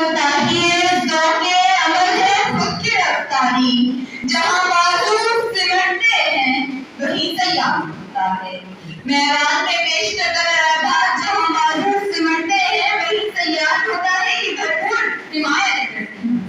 कोताही ज़ौक़े अमल है खुद की रफ्तारी, जहाँ बाजू सिमटते हैं वहीं तैयार होता है। मेहरान में पेश नज़र आता जहाँ बाजू सिमटते हैं वहीं तैयार होता है कि भरपूर हिमायत करते हैं।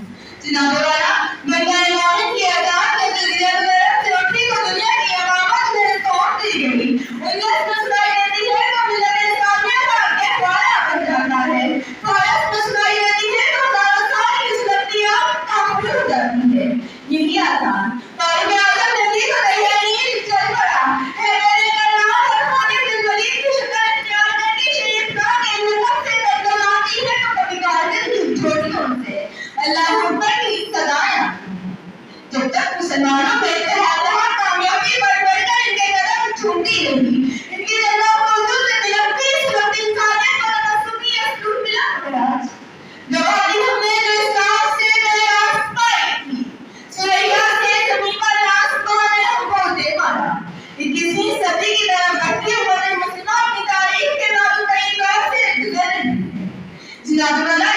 जनाब वाला बंदा इमाम की आजाद में जजीरत अरब से उठी तो दुनिया की अमामत में सौंप दी गई। उन्नीस मुस्कुराई देती है तो मिलत इस्लामिया का कहवारा बन जाता है। फारस मुस्कुराई देती है तो हज़ारों साल की सुलगतियाँ खामोश हो जाती है। यही आसान फारूक आज़म नबी को तैयारी चल पड़ा है। मेरे करनाल और खाने दिल वलीद की शक्ल इख्तियार करके शरीफ का के मतलब से दर्दनाती है तो कभी कातिल की छोटी उनसे अल्लाह अकबर की सदाएं आती हैं। जब तक मुसलमानों में इत्तेहाद रहा कामयाबी बढ़ कर इनके कदम झूमती रही। इनकी जगह मौजूद से बिलखती इस वक्त इंसानियत और तसव्वुफ़ी असलूब मिला खराज। गवाही हमने जो इस्लाम से मेराज पाई थी, सुरैया से ज़मीं पर आसमां ने हमको दे मारा। 21वीं सदी की तरफ बढ़ती उम्मत मुस्लिमा अपनी तारीख के नाज़ुक तरीक़ात से गुज़र रही है। जनाब वाला